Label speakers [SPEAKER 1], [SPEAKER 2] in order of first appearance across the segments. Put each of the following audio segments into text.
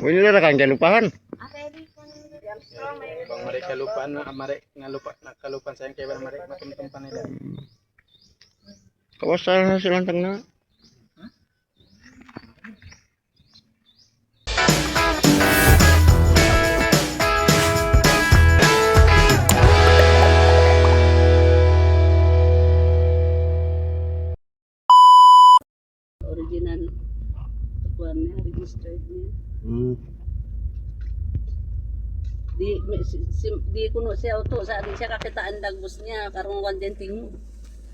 [SPEAKER 1] Wala na kang kalupahan.
[SPEAKER 2] Bang mari kalupan na mari nga lupa na kalupan sayang kay mari matumtum pa nila.
[SPEAKER 1] Kawasan na silang tangna.
[SPEAKER 3] Original tukuan niya, registered niya. Di kuno siya auto sa di siya kakitaan dagbos niya karong wandenting mo.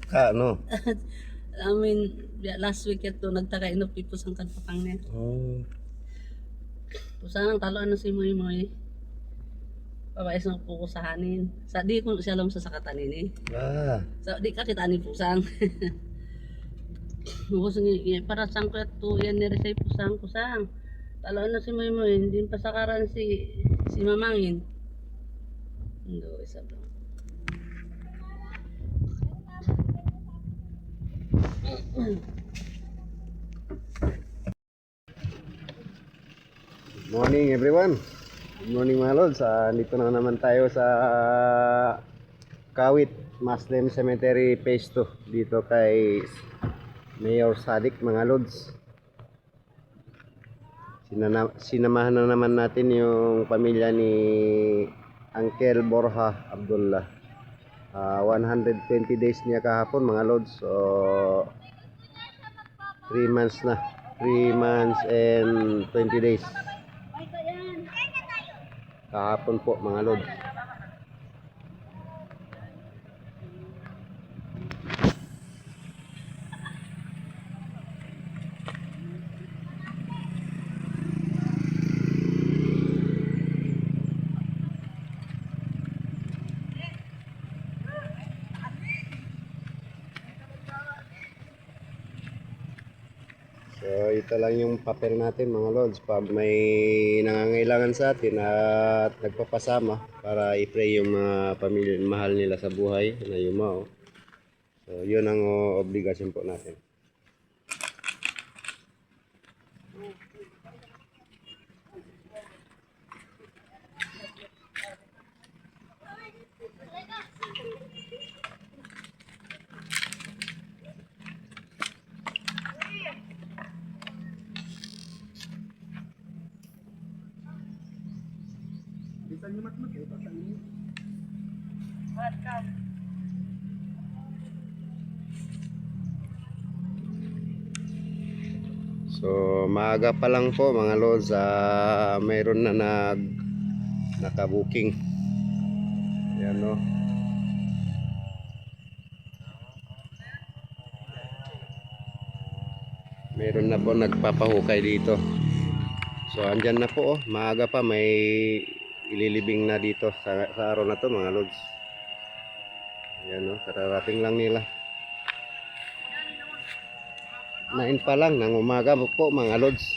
[SPEAKER 1] Ano?
[SPEAKER 3] I mean, last week ito nagtaka inop pipos ang kadpakang niya.
[SPEAKER 1] Oh.
[SPEAKER 3] Pusang talo ano si Moy Moy. Pabais ng pukusahanin. Sa di kuno siya alam sa sakatanin eh.
[SPEAKER 1] Ah.
[SPEAKER 3] So di ka kita ni pusang. Bukos ni para sang ko to yan ni resay pusang. Talo ano si Moy Moy, hindi pa sakaran si Mamangin. Ando isa lang.
[SPEAKER 1] Morning everyone. Good morning mga lods. Dito na naman tayo sa Kawit Muslim Cemetery Phase 2 dito kay Mayor Sadik mga lods. Sinamahan na naman natin yung pamilya ni Uncle Borja Abdullah. 120 days niya kahapon mga lods. So 3 months na. 3 months and 20 days. Kahapon po mga lod. So ito lang yung papel natin mga lods pag may nangangailangan sa atin at nagpapasama para i-pray yung mga pamilya mahal nila sa buhay na yumao. So yun ang obligasyon po natin. So maaga pa lang po mga lods, mayroon na nakabuking. Ayan no. Mayroon na po nagpapahukay dito. So andyan na po maaga pa may ililibing na dito sa araw na to mga lods. Ayan no, kararating lang nila. 9 pa lang ng umaga po mga lods.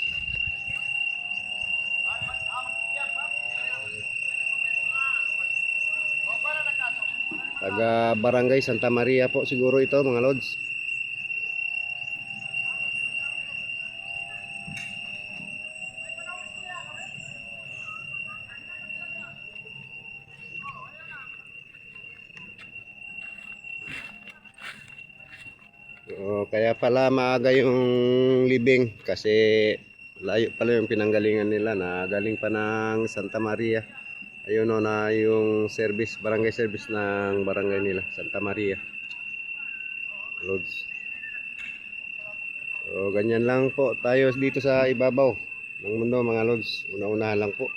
[SPEAKER 1] Taga Barangay Santa Maria po siguro ito mga lods. So, kaya pala maaga yung libing kasi layo pala yung pinanggalingan nila na galing pa ng Santa Maria. Ayun o na yung service, barangay service ng barangay nila, Santa Maria. Lods. So ganyan lang po tayo dito sa ibabaw ng mundo mga lods. Una-unahan lang po.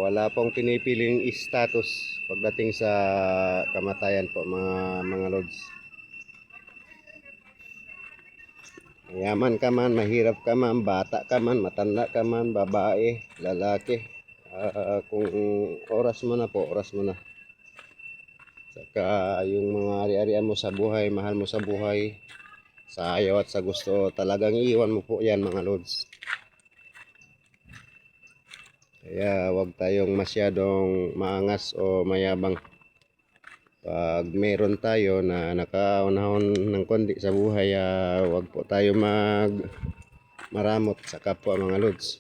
[SPEAKER 1] Wala pong pinipiling status pagdating sa kamatayan po mga lods. Mayaman ka man, mahirap ka man, bata ka man, matanda ka man, babae, lalaki. Kung oras mo na po, oras mo na. Saka yung mga ari-arian mo sa buhay, mahal mo sa buhay, sa ayaw at sa gusto, talagang iiwan mo po yan mga lods. Kaya wag tayong masyadong maangas o mayabang. Pag meron tayo na nakaunahon ng kondi sa buhay, wag po tayo maramot sa kapwa mga lods.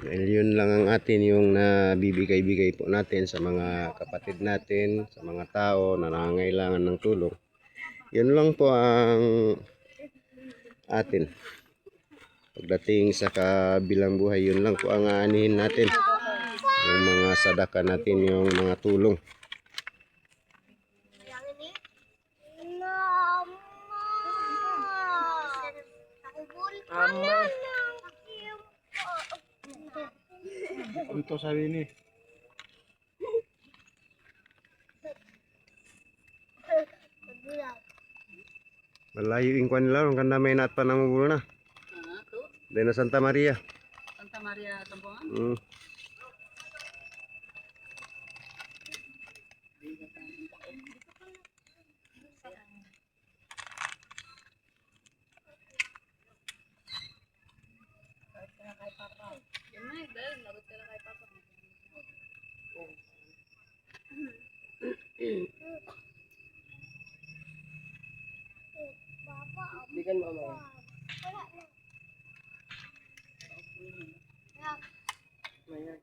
[SPEAKER 1] Dahil yun lang ang atin yung nabibigay-bigay po natin sa mga kapatid natin, sa mga tao na nangangailangan ng tulong. Yun lang po ang atin. Pagdating sa kabilang buhay, yun lang po ang aanihin natin. Yung mga sadaka natin, yung mga tulong.
[SPEAKER 2] Ito sabi ni.
[SPEAKER 1] Malayo yung kwan nila, ang kanda may naat pa ng mubulo na.
[SPEAKER 3] Ito,
[SPEAKER 1] Dahil na Santa Maria.
[SPEAKER 3] Santa Maria Tampungan.
[SPEAKER 1] Mm.
[SPEAKER 4] Bigan mo mo. Ayan.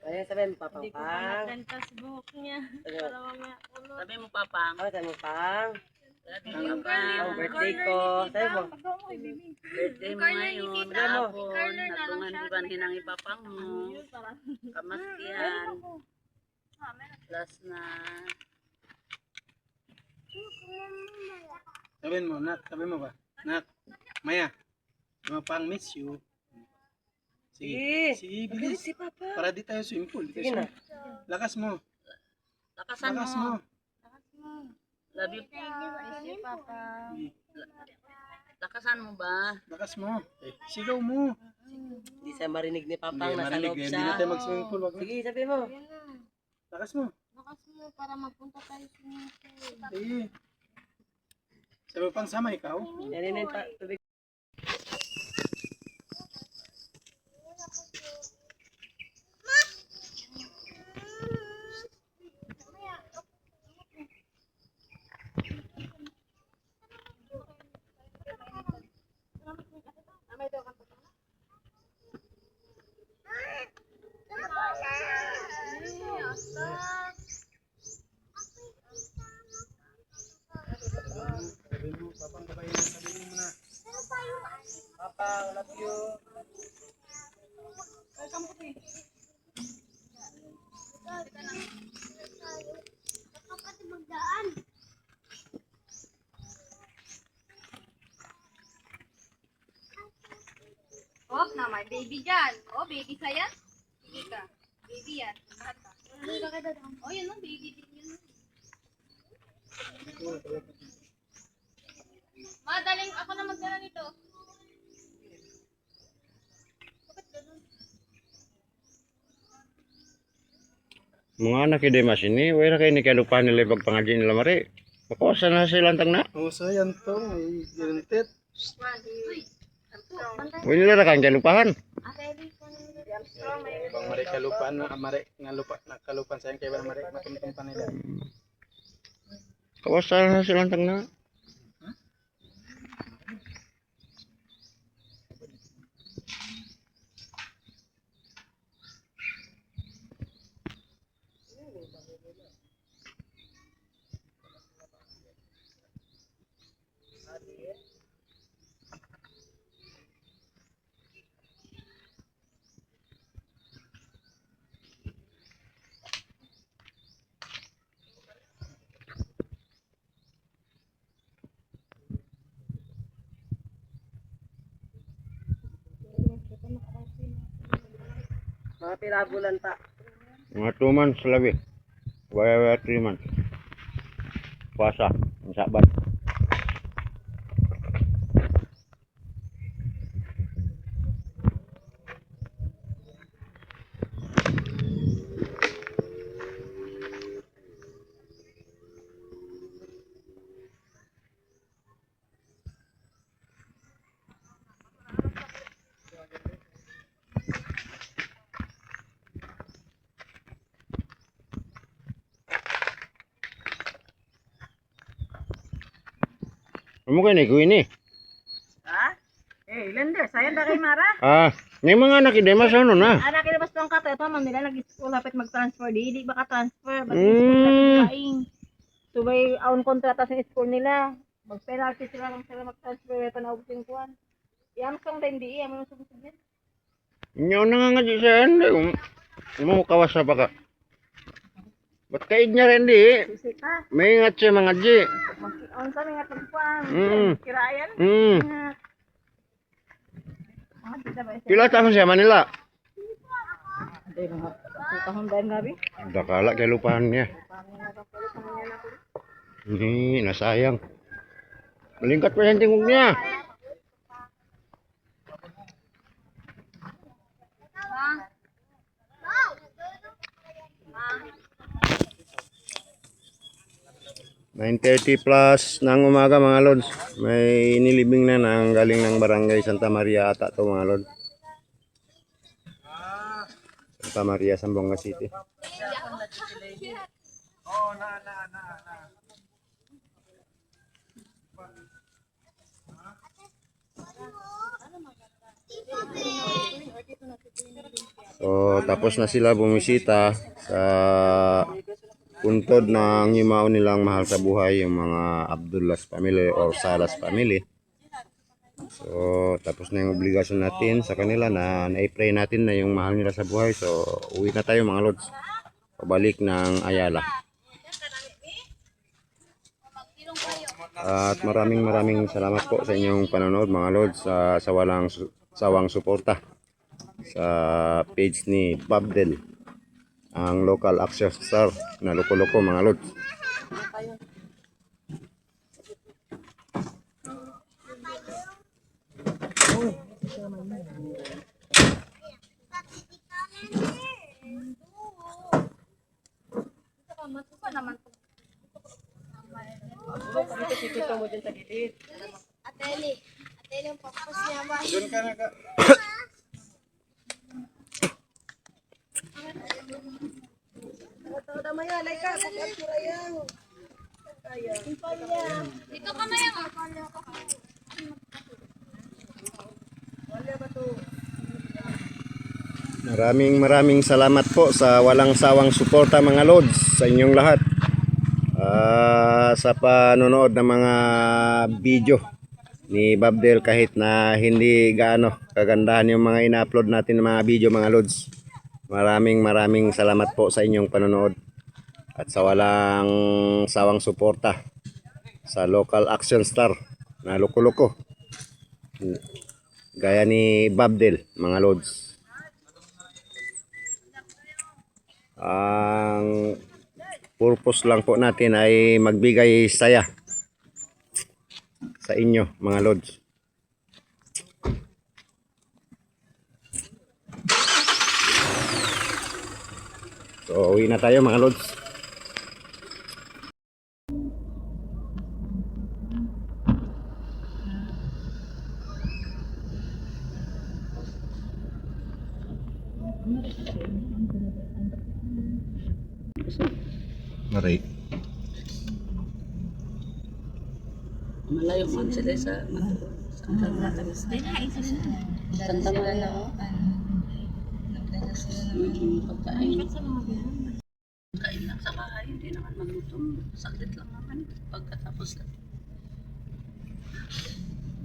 [SPEAKER 4] Ayan, sabihin mo, papang-pang.
[SPEAKER 5] Rentas buhok niya.
[SPEAKER 4] Ano?
[SPEAKER 5] Para mamaya ano.
[SPEAKER 3] Sabi mo, Papang.
[SPEAKER 4] Ano, sabi mo, pang?
[SPEAKER 3] Sabi
[SPEAKER 4] Ang
[SPEAKER 3] mo, Papang.
[SPEAKER 4] birthday ko. Sabi mo,
[SPEAKER 3] Birthday mo ngayon. Kahapon. Natungan iban hinang ipapang mo. Kamastian. Last na.
[SPEAKER 2] Sabihin mo, Nak. Sabi mo ba? Nak. Maya. Pang miss you. Sige. Sige, bilis.
[SPEAKER 4] si Papa.
[SPEAKER 2] Para di tayo swimming pool.
[SPEAKER 4] Sige na.
[SPEAKER 2] Lakas mo.
[SPEAKER 3] Lakasan
[SPEAKER 2] Lakas
[SPEAKER 3] mo.
[SPEAKER 2] mo.
[SPEAKER 3] Love you.
[SPEAKER 5] Si Papa.
[SPEAKER 3] Lakasan mo ba?
[SPEAKER 2] Lakas mo. Sigaw mo.
[SPEAKER 4] Hindi siya marinig ni Papang,
[SPEAKER 2] Hindi
[SPEAKER 4] nasa
[SPEAKER 2] marinig.
[SPEAKER 4] loob
[SPEAKER 2] Hindi
[SPEAKER 4] siya.
[SPEAKER 2] na tayo mag-swimming pool. Wag na.
[SPEAKER 4] Sige, sabi mo.
[SPEAKER 2] Lakas mo.
[SPEAKER 5] Lakas mo para mapunta tayo sa
[SPEAKER 2] Sige. Sabi mo pang sama ikaw.
[SPEAKER 4] Yan pa, tubig.
[SPEAKER 2] Sabi mo, papang babae na. Sabi mo na.
[SPEAKER 4] Papang, love you.
[SPEAKER 5] Oh, na may baby dyan. Oh, baby ka yan? Baby ka. Baby yan. Bata. Oh, yun ang baby din yun. Madaling ako na magdala nito.
[SPEAKER 1] Mga anak ni Demas ini, wala kayo ni kalupa nila yung pagpangadyan nila mari. Makuwasan na sila ang na.
[SPEAKER 2] Oh, so yan to. May guaranteed.
[SPEAKER 1] Wala nila kang kalupahan.
[SPEAKER 2] Bang mari kalupan na mari nga lupa na kalupan sayang kay mari matumtum pa nila.
[SPEAKER 1] Kawasan na sila ang na.
[SPEAKER 4] Mga pirabulan pa.
[SPEAKER 1] Mga 2 months labi. Wala 3 months. Puasa. Ang sabat. Amo kay ni kuini.
[SPEAKER 4] Ha? Eh, Lander, sayang ba kay Mara?
[SPEAKER 1] Ah, may mga anak ide masano na.
[SPEAKER 4] Anak kina basta ang kato, ito man nila nag-school hapit mag-transfer. Di ba ka-transfer? Ba't
[SPEAKER 1] Mm.
[SPEAKER 4] school ka kaing? So may aon kontrata sa school nila. Mag-penalty sila lang sila mag-transfer. Ito na ubusin kuhan. Iyam song din di, iyam yung sumusugin.
[SPEAKER 1] Inyo nangangaji sa ande. Mo kawas na pa ka. Ba't kaig niya rin di?
[SPEAKER 4] Susi ka.
[SPEAKER 1] May ingat siya mga ji.
[SPEAKER 4] Mag-on sa mga tagpuan.
[SPEAKER 1] Mm.
[SPEAKER 4] Kirayan.
[SPEAKER 1] Hmm.
[SPEAKER 4] Kita ba?
[SPEAKER 1] Pila tahun siya Manila?
[SPEAKER 4] Ada mga tahun dahil nga bi.
[SPEAKER 1] Dakala kay lupahan niya. Ini nasayang. Melingkat pa yung tingog niya. (9:30 plus ng umaga mga lods. May inilibing na ng galing ng barangay Santa Maria ata to mga lods. Santa Maria, Zamboanga City. So, tapos na sila bumisita sa puntod ng yumao nilang mahal sa buhay, yung mga Abdullas family or Salas family. So, tapos na yung obligasyon natin sa kanila na na-pray natin na yung mahal nila sa buhay. So, uwi na tayo mga lods. Pabalik ng Ayala. At maraming salamat po sa inyong panonood mga lods, sa walang sawang suporta sa page ni Babdel, ang local action star na loko-loko mga lods.
[SPEAKER 5] Ateli yung pagpos niya ba?
[SPEAKER 2] Doon ka na ka.
[SPEAKER 5] Dito ka na yan.
[SPEAKER 1] Maraming salamat po sa walang sawang suporta mga lods sa inyong lahat. Sa panonood ng mga video ni Babdel, kahit na hindi gaano kagandahan yung mga ina-upload natin ng mga video mga lods. Maraming salamat po sa inyong panonood at sa walang sawang suporta sa local action star na loko-loko gaya ni Babdel mga lods. Ang purpose lang po natin ay magbigay saya sa inyo mga lods. So uwi na tayo mga lods. Maray.
[SPEAKER 3] Malayo man sila sa Santa Maria. Pagkain. Kain lang sa bahay, hindi naman magutom. Saglit lang naman. Pagkatapos lang.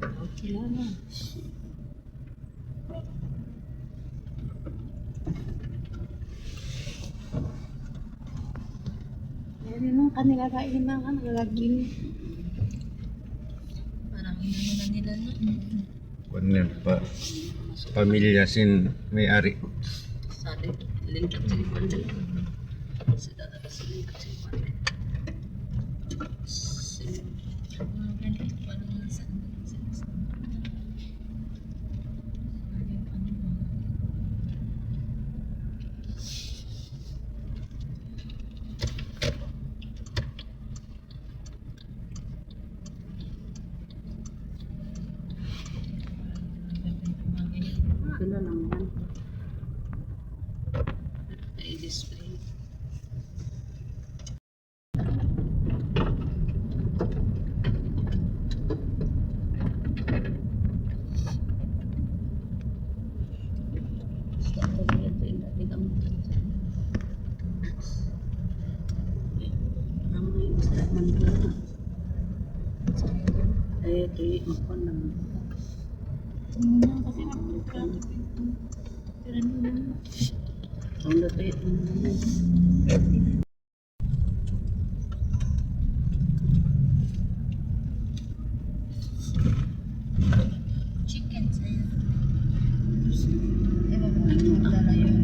[SPEAKER 3] Okay lang.
[SPEAKER 4] Yan yung kanila kain ng nalaging.
[SPEAKER 3] Parang hindi na nila no.
[SPEAKER 1] Kuan pa. Pamilya sin may-ari.
[SPEAKER 3] Sabi, lingkot sila pa dyan. Sila na sa lingkot sila pa dyan. Sila lang yan. Ay, display. Eh, kaya ako lang.
[SPEAKER 4] Kasi mag-traffic. Pero ano lang.
[SPEAKER 3] Ang lapit.
[SPEAKER 5] Chicken sa'yo. Eh, magdala yung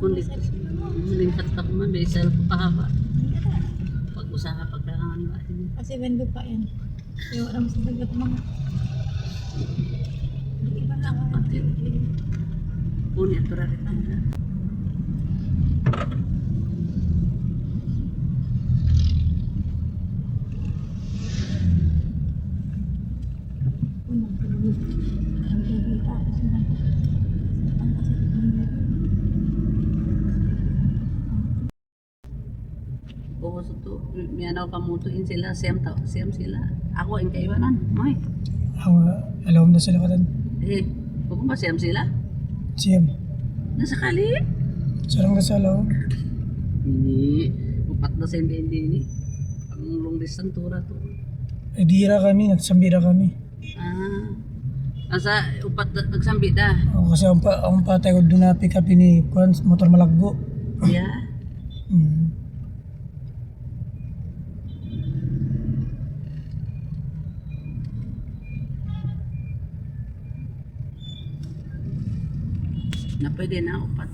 [SPEAKER 3] Kundi linkat ako man, may cellphone pahaba. Pag-usaha pagdaangan ba?
[SPEAKER 4] Kasi bendo pa yan. Yung alam sa dagat mga. Iba na ako.
[SPEAKER 3] Puni at rin na. Oo, so to. May ano kamutuin sila, siyam sila. Ako ang kaiwanan. Ay,
[SPEAKER 2] Alam na sila katan.
[SPEAKER 3] eh, kung ba siyam sila?
[SPEAKER 2] Siyem.
[SPEAKER 3] Nasa kali?
[SPEAKER 2] Sarang kasalaw.
[SPEAKER 3] Hindi. Upat na sa hindi. Ang long distance tura to.
[SPEAKER 2] Ay dira kami, nagsambira kami.
[SPEAKER 3] Ah. Asa upat nagsambi da.
[SPEAKER 2] Kasi ang patay ko doon na pick up ni Kwan, motor malagbo.
[SPEAKER 3] Yeah.
[SPEAKER 2] Mm.
[SPEAKER 3] Na pwede na upat.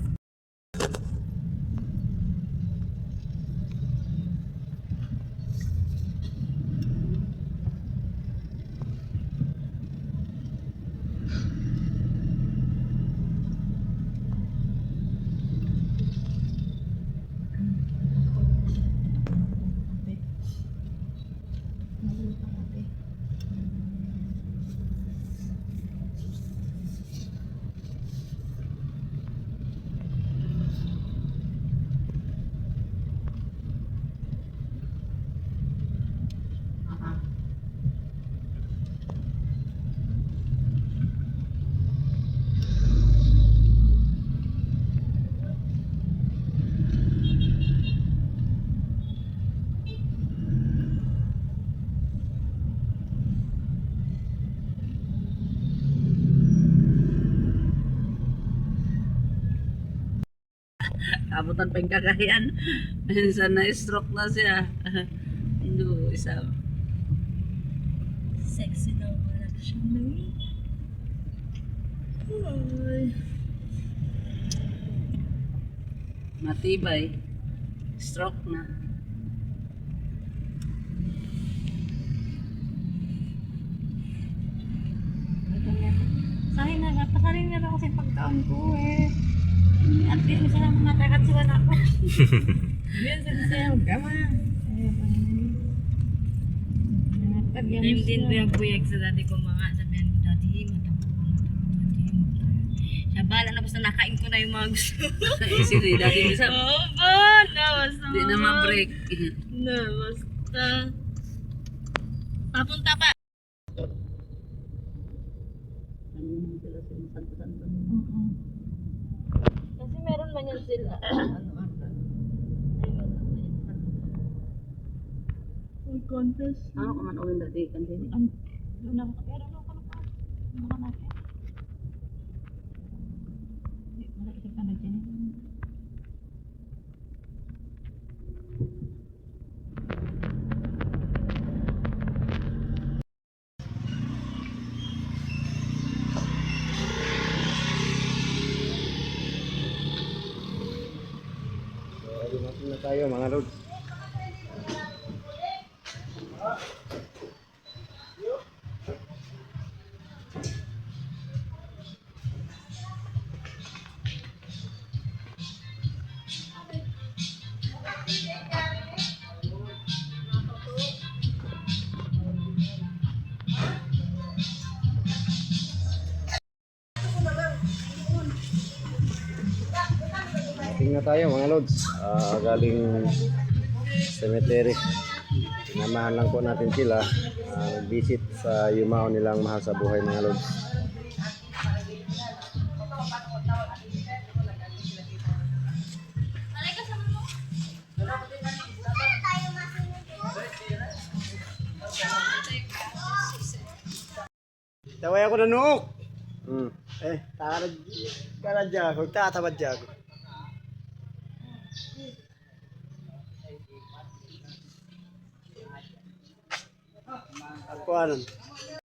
[SPEAKER 3] Abutan pa yung kakayan. Minsan na-stroke na siya. Hindi, isa.
[SPEAKER 4] Sexy daw pala siya.
[SPEAKER 3] Ay. Matibay. Stroke na.
[SPEAKER 4] Sahin na, pasarin na lang kasi pagkaon ko eh. At yun sila matakat sila na ako. Yun sila sila magkama.
[SPEAKER 5] Time din buyag-buyag sa dati ko mga sabihan ko dati, matapon. Siya bala na basta nakain ko na yung mga gusto.
[SPEAKER 3] Sili, dati mo sa...
[SPEAKER 5] Oo ba? Na basta.
[SPEAKER 3] Di na ma-break.
[SPEAKER 5] Na basta. Papunta pa.
[SPEAKER 4] Kasi meron man yan sila.
[SPEAKER 5] May contest.
[SPEAKER 3] Ano ka man uwin dati kan din?
[SPEAKER 4] Doon ako, pero ano ko na pa? Mga natin. Wala isip ka na dyan.
[SPEAKER 1] tayo mga lods. Tingnan na tayo mga lods. Galing cemetery. Sinamahan lang po natin sila. Visit sa yumao nilang mahal sa buhay mga lods.
[SPEAKER 2] Taway ako na nuok.
[SPEAKER 1] Hmm.
[SPEAKER 2] Kanan dyan ako, tatamad dyan ako. Ako anon.